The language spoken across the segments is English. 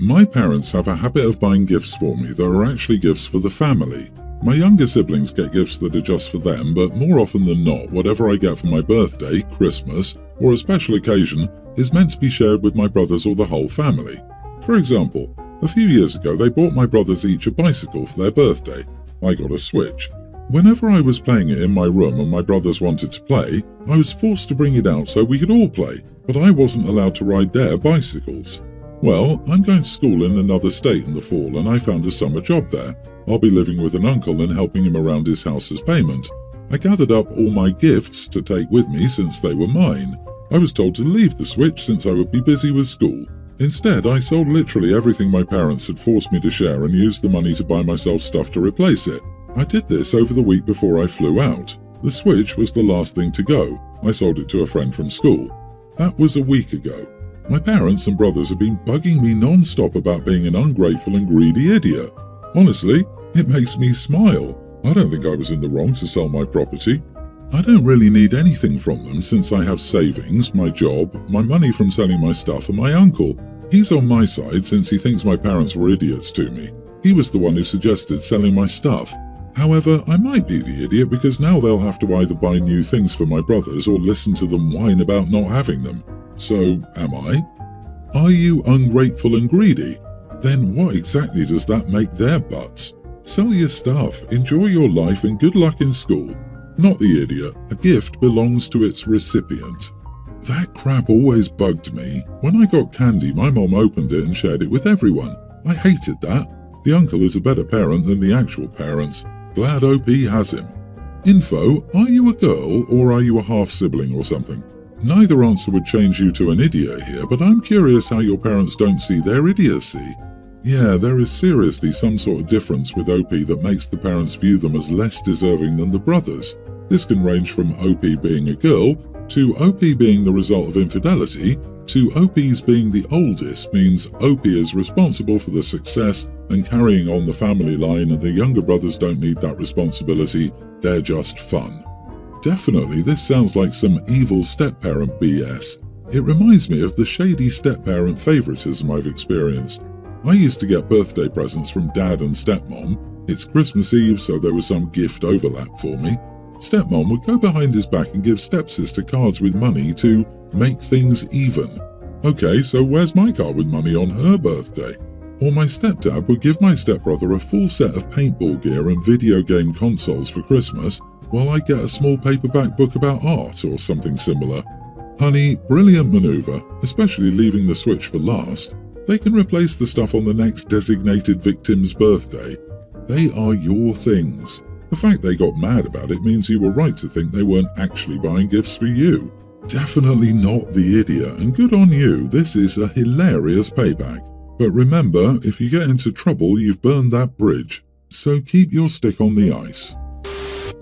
My parents have a habit of buying gifts for me that are actually gifts for the family. My younger siblings get gifts that are just for them, but more often than not, whatever I get for my birthday, Christmas, or a special occasion is meant to be shared with my brothers or the whole family. For example, a few years ago they bought my brothers each a bicycle for their birthday. I got a Switch. Whenever I was playing it in my room and my brothers wanted to play, I was forced to bring it out so we could all play, but I wasn't allowed to ride their bicycles. Well, I'm going to school in another state in the fall and I found a summer job there. I'll be living with an uncle and helping him around his house as payment. I gathered up all my gifts to take with me since they were mine. I was told to leave the Switch since I would be busy with school. Instead, I sold literally everything my parents had forced me to share and used the money to buy myself stuff to replace it. I did this over the week before I flew out. The Switch was the last thing to go. I sold it to a friend from school. That was a week ago. My parents and brothers have been bugging me non-stop about being an ungrateful and greedy idiot. Honestly, it makes me smile. I don't think I was in the wrong to sell my property. I don't really need anything from them since I have savings, my job, my money from selling my stuff, and my uncle. He's on my side since he thinks my parents were idiots to me. He was the one who suggested selling my stuff. However, I might be the idiot because now they'll have to either buy new things for my brothers or listen to them whine about not having them. So, am I? Are you ungrateful and greedy? Then what exactly does that make their butts? Sell your stuff, enjoy your life, and good luck in school. Not the idiot. A gift belongs to its recipient. That crap always bugged me. When I got candy, my mom opened it and shared it with everyone. I hated that. The uncle is a better parent than the actual parents. Glad OP has him. Info, are you a girl or are you a half-sibling or something? Neither answer would change you to an idiot here, but I'm curious how your parents don't see their idiocy. Yeah, there is seriously some sort of difference with OP that makes the parents view them as less deserving than the brothers. This can range from OP being a girl, to OP being the result of infidelity, to OP's being the oldest means OP is responsible for the success and carrying on the family line and the younger brothers don't need that responsibility, they're just fun. Definitely, this sounds like some evil step-parent BS. It reminds me of the shady step-parent favoritism I've experienced. I used to get birthday presents from dad and stepmom. It's Christmas Eve, so there was some gift overlap for me. Stepmom would go behind his back and give stepsister cards with money to make things even. Okay, so where's my card with money on her birthday? Or my stepdad would give my stepbrother a full set of paintball gear and video game consoles for Christmas, while I get a small paperback book about art or something similar. Honey, brilliant maneuver, especially leaving the Switch for last. They can replace the stuff on the next designated victim's birthday. They are your things. The fact they got mad about it means you were right to think they weren't actually buying gifts for you. Definitely not the idiot, and good on you, this is a hilarious payback. But remember, if you get into trouble, you've burned that bridge. So keep your stick on the ice.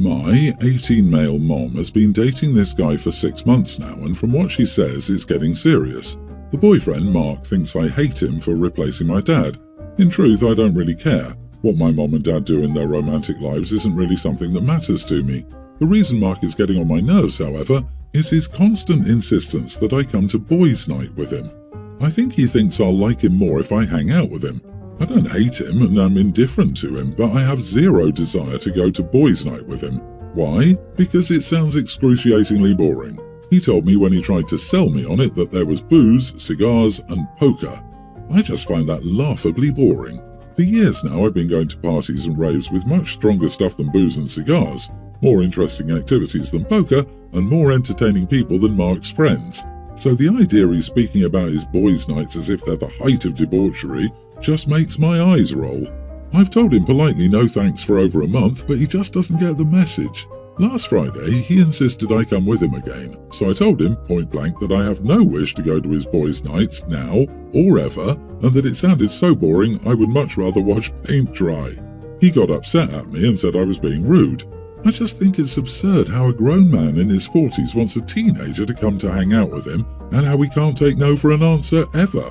My 18-male mom has been dating this guy for 6 months now, and from what she says, it's getting serious. The boyfriend, Mark, thinks I hate him for replacing my dad. In truth, I don't really care. What my mom and dad do in their romantic lives isn't really something that matters to me. The reason Mark is getting on my nerves, however, is his constant insistence that I come to boys' night with him. I think he thinks I'll like him more if I hang out with him. I don't hate him and I'm indifferent to him, but I have zero desire to go to boys' night with him. Why? Because it sounds excruciatingly boring. He told me when he tried to sell me on it that there was booze, cigars, and poker. I just find that laughably boring. For years now I've been going to parties and raves with much stronger stuff than booze and cigars, more interesting activities than poker, and more entertaining people than Mark's friends. So the idea he's speaking about his boys' nights as if they're the height of debauchery just makes my eyes roll. I've told him politely no thanks for over a month, but he just doesn't get the message. Last Friday, he insisted I come with him again, so I told him point blank that I have no wish to go to his boys' nights now or ever, and that it sounded so boring I would much rather watch paint dry. He got upset at me and said I was being rude. I just think it's absurd how a grown man in his 40s wants a teenager to come to hang out with him, and how we can't take no for an answer ever.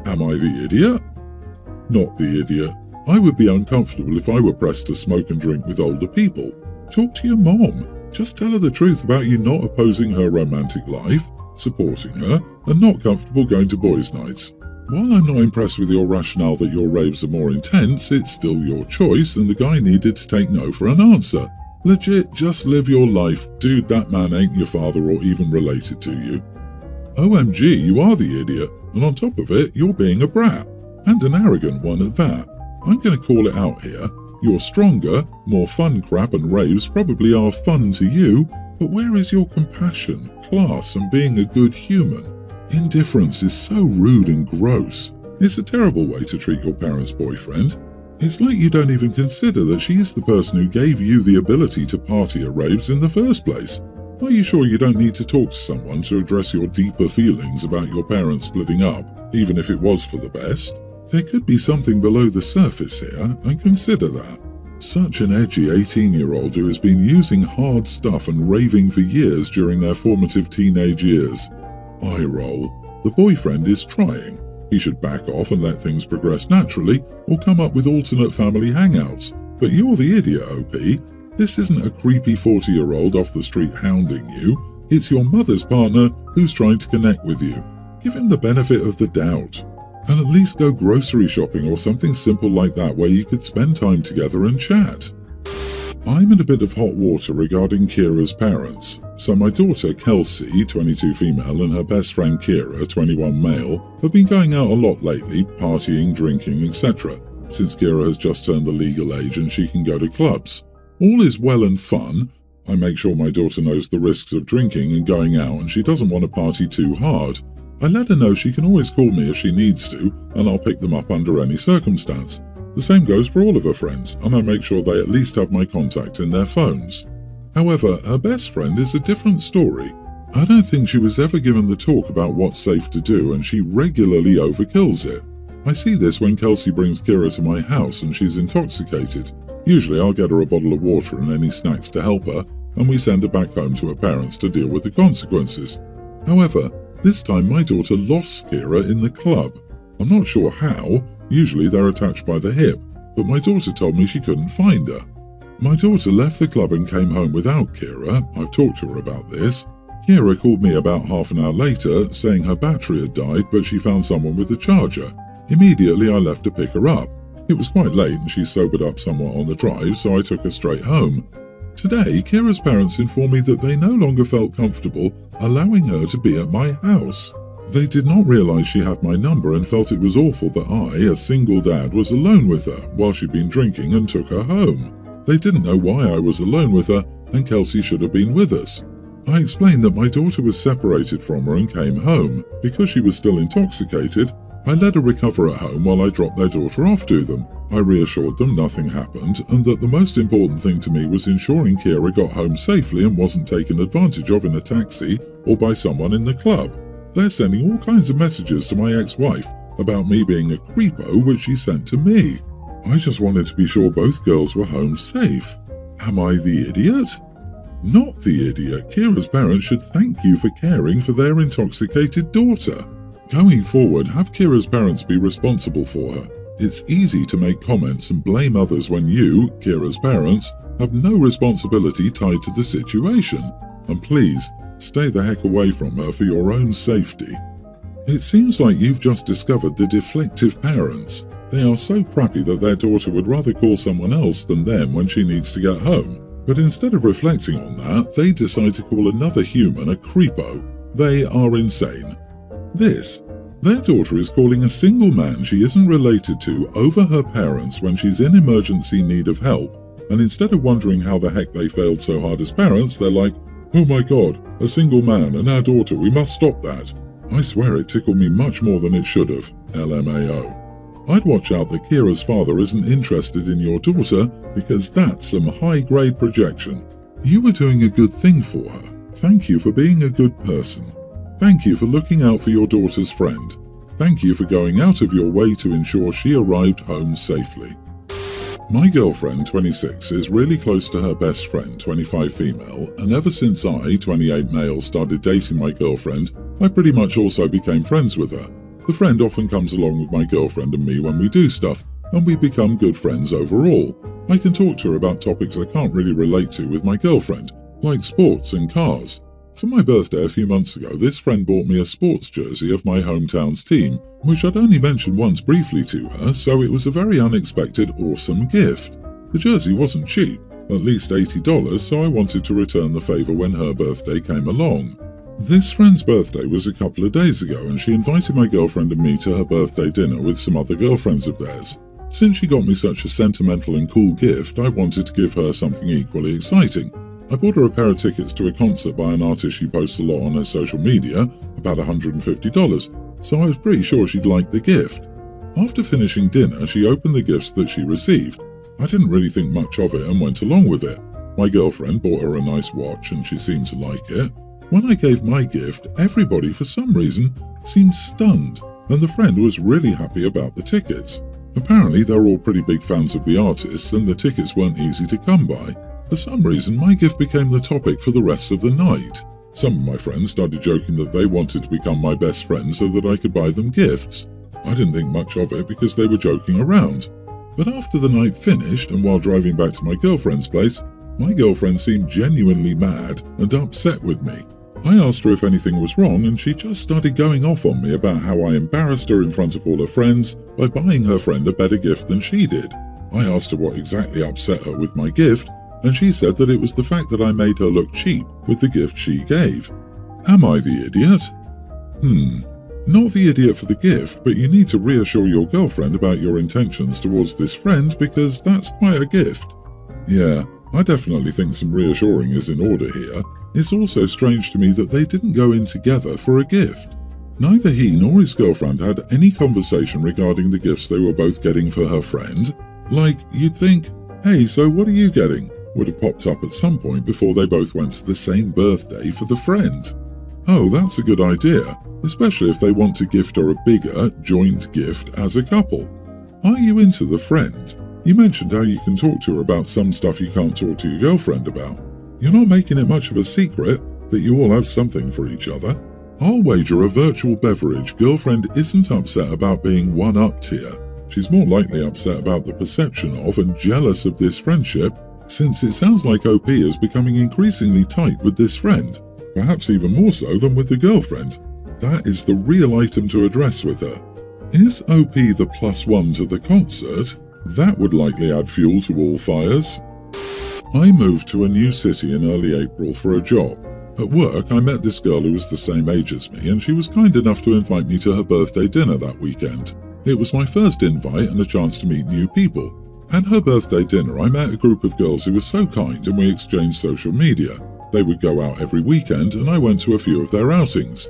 Am I the idiot? Not the idiot. I would be uncomfortable if I were pressed to smoke and drink with older people. Talk to your mom. Just tell her the truth about you not opposing her romantic life, supporting her, and not comfortable going to boys' nights. While I'm not impressed with your rationale that your raves are more intense, it's still your choice, and the guy needed to take no for an answer. Legit, just live your life. Dude, that man ain't your father or even related to you. OMG, you are the idiot, and on top of it, you're being a brat. And an arrogant one at that. I'm going to call it out here. Your stronger, more fun crap and raves probably are fun to you, but where is your compassion, class, and being a good human? Indifference is so rude and gross. It's a terrible way to treat your parents' boyfriend. It's like you don't even consider that she is the person who gave you the ability to party at raves in the first place. Are you sure you don't need to talk to someone to address your deeper feelings about your parents splitting up, even if it was for the best? There could be something below the surface here, and consider that. Such an edgy 18-year-old who has been using hard stuff and raving for years during their formative teenage years. Eye roll. The boyfriend is trying. He should back off and let things progress naturally, or come up with alternate family hangouts. But you're the idiot, OP. This isn't a creepy 40-year-old off the street hounding you. It's your mother's partner who's trying to connect with you. Give him the benefit of the doubt. And at least go grocery shopping or something simple like that where you could spend time together and chat. I'm in a bit of hot water regarding Kira's parents. So my daughter Kelsey, 22 female, and her best friend Kira, 21 male, have been going out a lot lately, partying, drinking, etc. Since Kira has just turned the legal age and she can go to clubs. All is well and fun. I make sure my daughter knows the risks of drinking and going out, and she doesn't want to party too hard. I let her know she can always call me if she needs to, and I'll pick them up under any circumstance. The same goes for all of her friends, and I make sure they at least have my contact in their phones. However, her best friend is a different story. I don't think she was ever given the talk about what's safe to do, and she regularly overkills it. I see this when Kelsey brings Kira to my house and she's intoxicated. Usually I'll get her a bottle of water and any snacks to help her, and we send her back home to her parents to deal with the consequences. However, this time my daughter lost Kira in the club. I'm not sure how, usually they're attached by the hip, but my daughter told me she couldn't find her. My daughter left the club and came home without Kira. I've talked to her about this. Kira called me about half an hour later, saying her battery had died, but she found someone with a charger. Immediately I left to pick her up. It was quite late and she sobered up somewhat on the drive, so I took her straight home. Today, Kira's parents informed me that they no longer felt comfortable allowing her to be at my house. They did not realise she had my number and felt it was awful that I, a single dad, was alone with her while she'd been drinking and took her home. They didn't know why I was alone with her, and Kelsey should have been with us. I explained that my daughter was separated from her and came home. Because she was still intoxicated, I let her recover at home while I dropped their daughter off to them. I reassured them nothing happened, and that the most important thing to me was ensuring Kira got home safely and wasn't taken advantage of in a taxi or by someone in the club. They're sending all kinds of messages to my ex-wife about me being a creepo, which she sent to me. I just wanted to be sure both girls were home safe. Am I the idiot? Not the idiot. Kira's parents should thank you for caring for their intoxicated daughter. Going forward, have Kira's parents be responsible for her. It's easy to make comments and blame others when you, Kira's parents, have no responsibility tied to the situation. And please, stay the heck away from her for your own safety. It seems like you've just discovered the deflective parents. They are so crappy that their daughter would rather call someone else than them when she needs to get home. But instead of reflecting on that, they decide to call another human a creepo. They are insane. Their daughter is calling a single man she isn't related to over her parents when she's in emergency need of help, and instead of wondering how the heck they failed so hard as parents, they're like, "Oh my god, a single man and our daughter, we must stop that." I swear it tickled me much more than it should have, LMAO. I'd watch out that Kira's father isn't interested in your daughter, because that's some high-grade projection. You were doing a good thing for her. Thank you for being a good person. Thank you for looking out for your daughter's friend. Thank you for going out of your way to ensure she arrived home safely. My girlfriend, 26, is really close to her best friend, 25 female, and ever since I, 28 male, started dating my girlfriend, I pretty much also became friends with her. The friend often comes along with my girlfriend and me when we do stuff, and we become good friends overall. I can talk to her about topics I can't really relate to with my girlfriend, like sports and cars. For my birthday a few months ago, this friend bought me a sports jersey of my hometown's team, which I'd only mentioned once briefly to her, so it was a very unexpected, awesome gift. The jersey wasn't cheap, at least $80, so I wanted to return the favour when her birthday came along. This friend's birthday was a couple of days ago, and she invited my girlfriend and me to her birthday dinner with some other girlfriends of theirs. Since she got me such a sentimental and cool gift, I wanted to give her something equally exciting. I bought her a pair of tickets to a concert by an artist she posts a lot on her social media, about $150, so I was pretty sure she'd like the gift. After finishing dinner, she opened the gifts that she received. I didn't really think much of it and went along with it. My girlfriend bought her a nice watch and she seemed to like it. When I gave my gift, everybody, for some reason, seemed stunned, and the friend was really happy about the tickets. Apparently, they're all pretty big fans of the artists and the tickets weren't easy to come by. For some reason, my gift became the topic for the rest of the night. Some of my friends started joking that they wanted to become my best friends so that I could buy them gifts. I didn't think much of it because they were joking around. But after the night finished and while driving back to my girlfriend's place, my girlfriend seemed genuinely mad and upset with me. I asked her if anything was wrong and she just started going off on me about how I embarrassed her in front of all her friends by buying her friend a better gift than she did. I asked her what exactly upset her with my gift, and she said that it was the fact that I made her look cheap with the gift she gave. Am I the idiot? Not the idiot for the gift, but you need to reassure your girlfriend about your intentions towards this friend because that's quite a gift. Yeah, I definitely think some reassuring is in order here. It's also strange to me that they didn't go in together for a gift. Neither he nor his girlfriend had any conversation regarding the gifts they were both getting for her friend. Like, you'd think, "Hey, so what are you getting?" would have popped up at some point before they both went to the same birthday for the friend. Oh, that's a good idea, especially if they want to gift her a bigger, joint gift as a couple. Are you into the friend? You mentioned how you can talk to her about some stuff you can't talk to your girlfriend about. You're not making it much of a secret that you all have something for each other. I'll wager a virtual beverage girlfriend isn't upset about being one-upped here. She's more likely upset about the perception of and jealous of this friendship, since it sounds like OP is becoming increasingly tight with this friend, perhaps even more so than with the girlfriend. That is the real item to address with her. Is OP the +1 to the concert? That would likely add fuel to all fires. I moved to a new city in early April for a job. At work, I met this girl who was the same age as me, and she was kind enough to invite me to her birthday dinner that weekend. It was my first invite and a chance to meet new people. At her birthday dinner, I met a group of girls who were so kind and we exchanged social media. They would go out every weekend and I went to a few of their outings.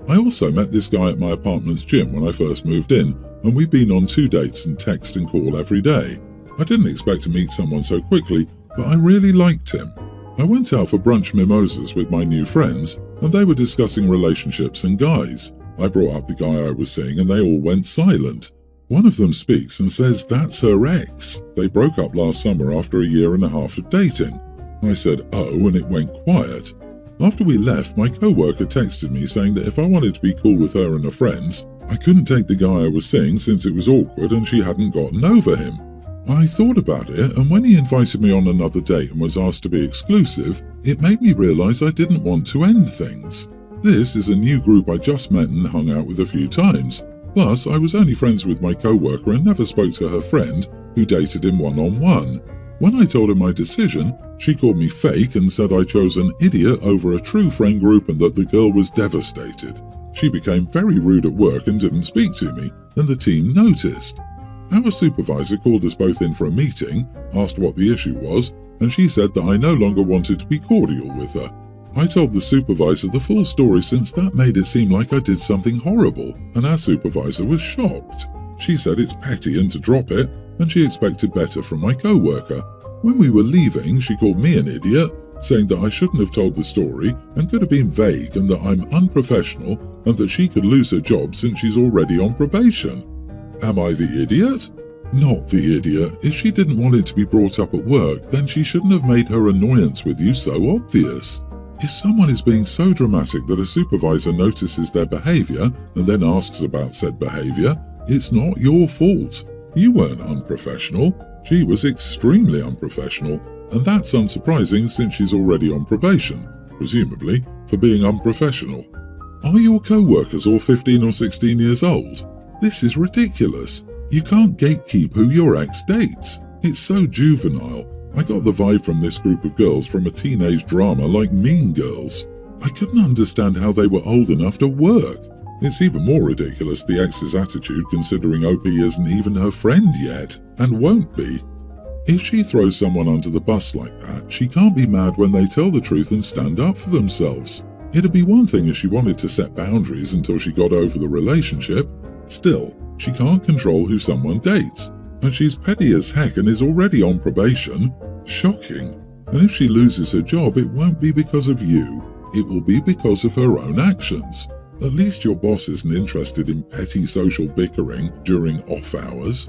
I also met this guy at my apartment's gym when I first moved in, and we've been on 2 dates and text and call every day. I didn't expect to meet someone so quickly, but I really liked him. I went out for brunch mimosas with my new friends, and they were discussing relationships and guys. I brought up the guy I was seeing and they all went silent. One of them speaks and says that's her ex. They broke up last summer after a 1.5 years of dating. I said, oh, and it went quiet. After we left, my co-worker texted me saying that if I wanted to be cool with her and her friends, I couldn't take the guy I was seeing since it was awkward and she hadn't gotten over him. I thought about it, and when he invited me on another date and was asked to be exclusive, it made me realise I didn't want to end things. This is a new group I just met and hung out with a few times. Plus, I was only friends with my co-worker and never spoke to her friend, who dated him one-on-one. When I told her my decision, she called me fake and said I chose an idiot over a true friend group and that the girl was devastated. She became very rude at work and didn't speak to me, and the team noticed. Our supervisor called us both in for a meeting, asked what the issue was, and she said that I no longer wanted to be cordial with her. I told the supervisor the full story since that made it seem like I did something horrible, and our supervisor was shocked. She said it's petty and to drop it, and she expected better from my co-worker. When we were leaving, she called me an idiot, saying that I shouldn't have told the story and could have been vague and that I'm unprofessional and that she could lose her job since she's already on probation. Am I the idiot? Not the idiot. If she didn't want it to be brought up at work, then she shouldn't have made her annoyance with you so obvious. If someone is being so dramatic that a supervisor notices their behaviour and then asks about said behaviour, it's not your fault. You weren't unprofessional. She was extremely unprofessional, and that's unsurprising since she's already on probation. presumably for being unprofessional. Are your co-workers all 15 or 16 years old? This is ridiculous. You can't gatekeep who your ex dates. It's so juvenile. I got the vibe from this group of girls from a teenage drama like Mean Girls. I couldn't understand how they were old enough to work. It's even more ridiculous the ex's attitude considering OP isn't even her friend yet, and won't be. If she throws someone under the bus like that, she can't be mad when they tell the truth and stand up for themselves. It'd be one thing if she wanted to set boundaries until she got over the relationship. Still, she can't control who someone dates, and she's petty as heck and is already on probation. Shocking. And if she loses her job, it won't be because of you. It will be because of her own actions. At least your boss isn't interested in petty social bickering during off hours.